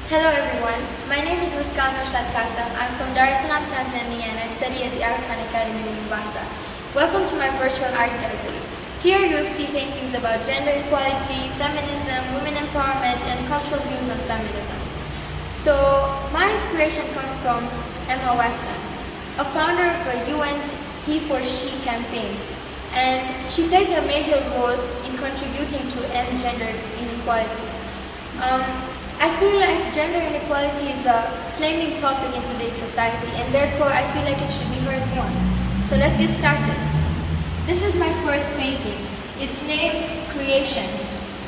Hello everyone, my name is Naushad Kassam. I'm from Dar es Salaam, Tanzania, and I study at the RoshanKhanu Academy in Mombasa. Welcome to my virtual art gallery. Here you'll see paintings about gender equality, feminism, women empowerment, and cultural views on feminism. So, my inspiration comes from Emma Watson, a founder of the UN's He for She campaign. And she plays a major role in contributing to end gender inequality. I feel like gender inequality is a flaming topic in today's society, and therefore I feel like it should be heard more. So let's get started. This is my first painting. It's named Creation.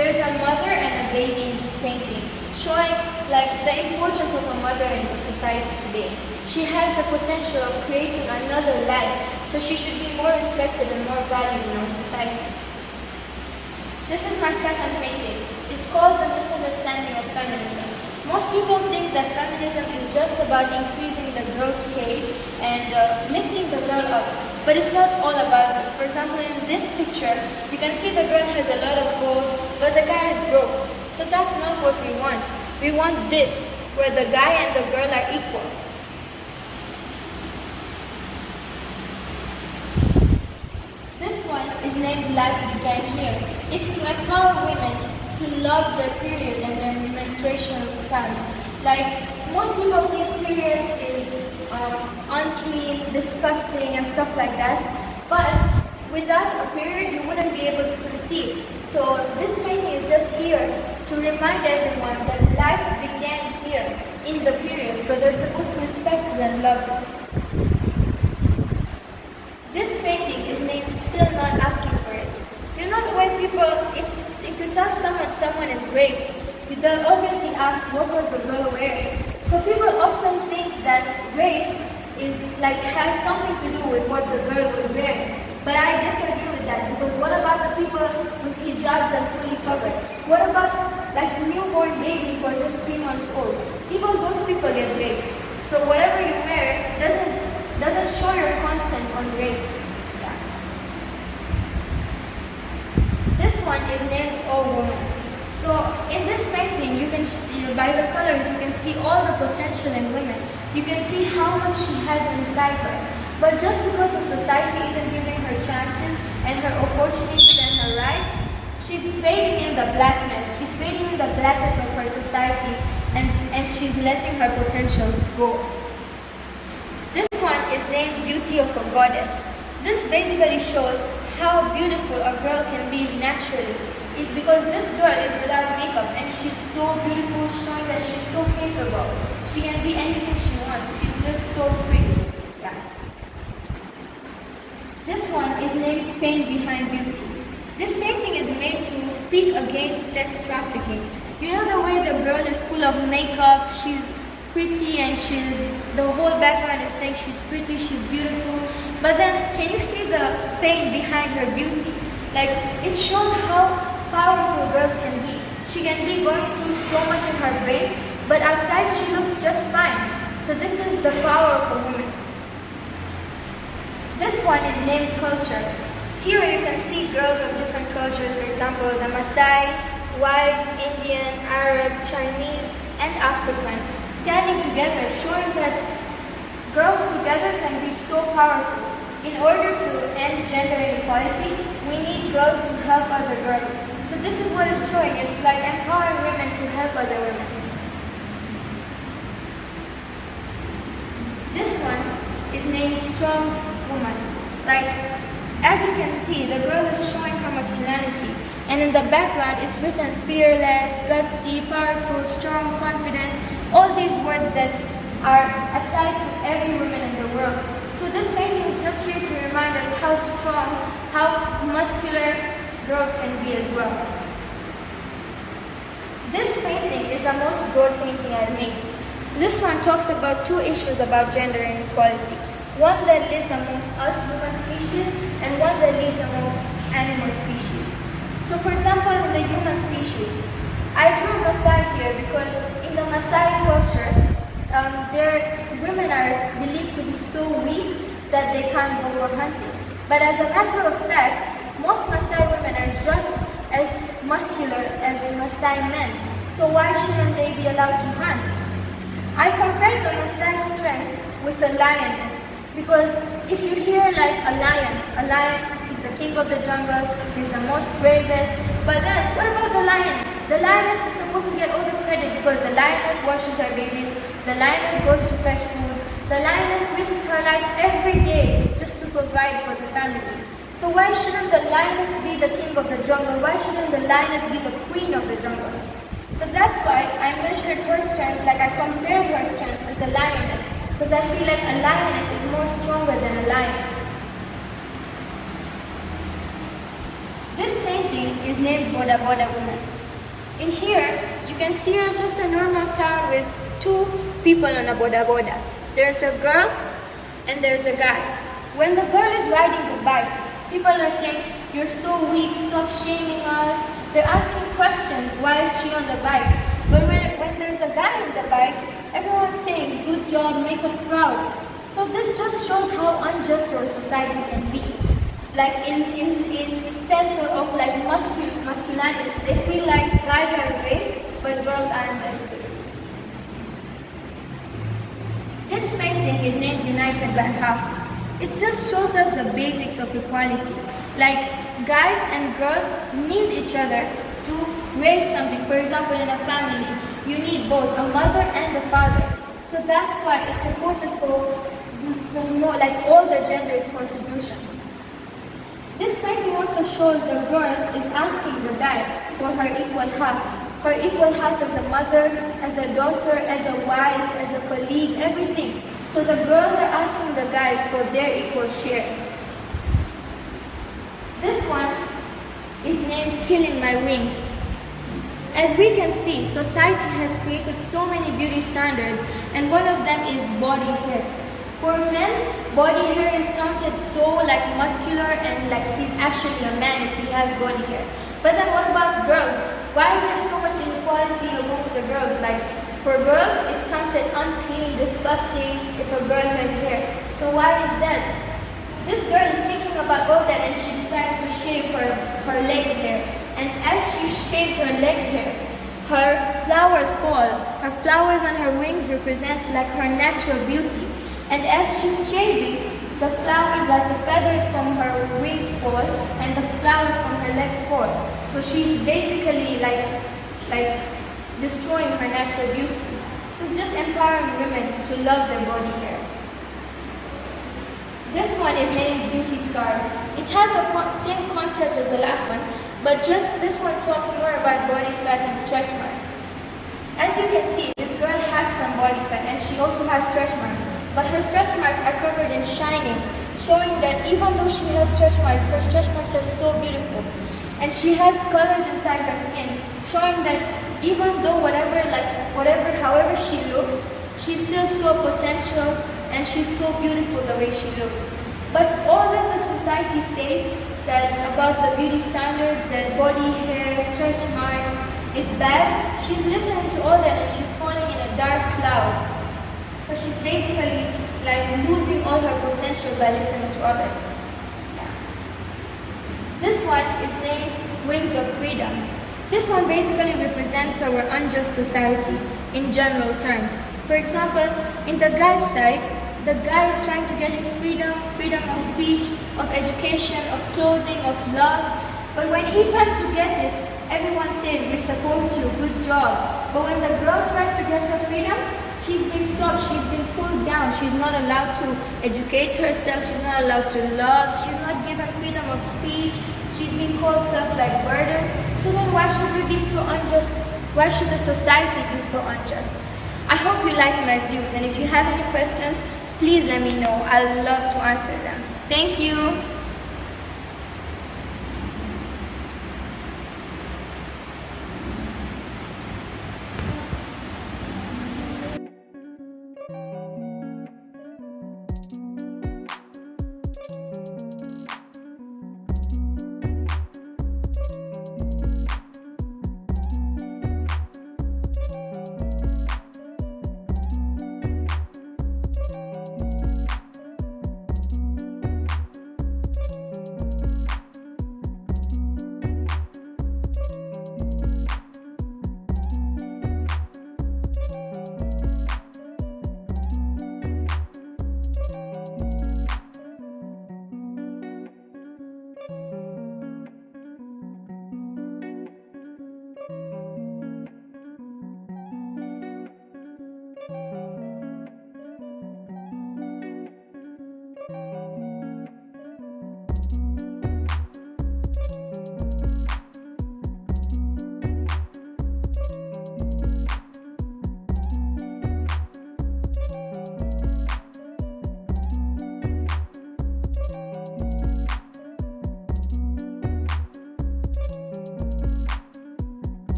There's a mother and a baby in this painting, showing like the importance of a mother in the society today. She has the potential of creating another life, so she should be more respected and more valued in our society. This is my second painting. It's called The Misunderstanding of Feminism. Most people think that feminism is just about increasing the girl's pay and lifting the girl up. But it's not all about this. For example, in this picture, you can see the girl has a lot of gold, but the guy is broke. So that's not what we want. We want this, where the guy and the girl are equal. This one is named Life Began Here. It's to empower women to love their period and their menstruation times. Like, most people think period is unclean, disgusting, and stuff like that. But without a period, you wouldn't be able to conceive. So this painting is just here to remind everyone that life began here in the period. So they're supposed to respect it and love it. This painting is named Still Not Asking for It. You know the way people, if you tell someone is raped, they'll obviously ask what was the girl wearing. So people often think that rape has something to do with what the girl was wearing. But I disagree with that, because what about the people with hijabs and fully covered? What about newborn babies who are just 3 months old? Those people get raped. So whatever you wear doesn't show your consent on rape. Yeah. This one is named All Woman. So in this painting, you can see, by the colors, you can see all the potential in women. You can see how much she has inside her. But just because the society isn't giving her chances and her opportunities and her rights, she's fading in the blackness. She's fading in the blackness of her society, and she's letting her potential go. This one is named Beauty of a Goddess. This basically shows how beautiful a girl can be naturally. Because this girl is without makeup and she's so beautiful, showing that she's so capable. She can be anything she wants. She's just so pretty. Yeah. This one is named Pain Behind Beauty. This painting is made to speak against sex trafficking. You know the way the girl is full of makeup, she's pretty, and the whole background is saying she's pretty, she's beautiful. But then, can you see the pain behind her beauty? It shows how powerful girls can be. She can be going through so much in her brain, but outside she looks just fine. So this is the power of a woman. This one is named Culture. Here you can see girls of different cultures, for example, the Maasai, white, Indian, Arab, Chinese, and African, standing together, showing that girls together can be so powerful. In order to end gender inequality, we need girls to help other girls. So this is what it's showing. It's like empowering women to help other women. This one is named Strong Woman. As you can see, the girl is showing her masculinity. And in the background, it's written fearless, gutsy, powerful, strong, confident. All these words that are applied to every woman in the world. So this painting is just here to remind us how strong, how muscular girls can be as well. This painting is the most broad painting I've made. This one talks about two issues about gender inequality. One that lives amongst us human species and one that lives among animal species. So for example, in the human species, I drew Maasai here because in the Maasai culture, their women are believed to be so weak that they can't go for hunting. But as a matter of fact, most Maasai women are just as muscular as Maasai men. So why shouldn't they they be allowed to hunt? I compared the Maasai's strength with the lioness, because if you hear like a lion is the king of the jungle, is the most bravest, but then what about the lioness? The lioness is supposed to get all the credit because the lioness washes her babies, the lioness goes to fetch food, the lioness risks her life every day just to provide for the family. So why shouldn't the lioness be the king of the jungle? Why shouldn't the lioness be the queen of the jungle? So that's why I measured her strength, like I compared her strength with the lioness, because I feel like a lioness is more stronger than a lion. This painting is named Boda Boda Woman. In here, you can see just a normal town with two people on a Boda Boda. There's a girl and there's a guy. When the girl is riding the bike, people are saying, "You're so weak, stop shaming us." They're asking questions, why is she on the bike? But when there's a guy on the bike, everyone's saying, "Good job, make us proud." So this just shows how unjust our society can be. Like in sense of like masculinity, they feel like guys are brave, but girls aren't that brave. This painting is named United by Half. It just shows us the basics of equality. Like guys and girls need each other to raise something. For example, in a family, you need both a mother and a father. So that's why it's important for more, like all the genders' contribution. This painting also shows the girl is asking the guy for her equal half. Her equal half as a mother, as a daughter, as a wife, as a colleague, everything. So the girls are asking the guys for their equal share. This one is named Killing My Wings. As we can see, society has created so many beauty standards, and one of them is body hair. For men, body hair is counted so like muscular and like he's actually a man if he has body hair. But then what about girls? Why is there so much inequality amongst the girls? Like for girls, it's counted unclean, disgusting if a girl has hair. So why is that? This girl is thinking about all that and she decides to shave her leg hair. And as she shaves her leg hair, her flowers fall. Her flowers on her wings represent like her natural beauty. And as she's shaving, the flowers, like the feathers from her wings fall and the flowers from her legs fall. So she's basically like destroying her natural beauty. So it's just empowering women to love their body hair. This one is named Beauty Scars. It has the same concept as the last one, but just this one talks more about body fat and stretch marks. As you can see, this girl has some body fat and she also has stretch marks. But her stretch marks are covered in shining, showing that even though she has stretch marks, her stretch marks are so beautiful. And she has colors inside her skin, showing that even though however she looks, she's still so potential and she's so beautiful the way she looks. But all that the society says that about the beauty standards, that body hair, stretch marks is bad, she's listening to all that and she's falling in a dark cloud. So she's basically like losing all her potential by listening to others. Yeah. This one is named Wings of Freedom. This one basically represents our unjust society in general terms. For example, in the guy's side, the guy is trying to get his freedom of speech, of education, of clothing, of love. But when he tries to get it, everyone says, "We support you, good job." But when the girl tries to get her freedom, she's been stopped, she's been pulled down, she's not allowed to educate herself, she's not allowed to love, she's not given freedom of speech, she's been called stuff like burden. So then why should we be so unjust? Why should the society be so unjust? I hope you like my views, and if you have any questions, please let me know. I'd love to answer them. Thank you.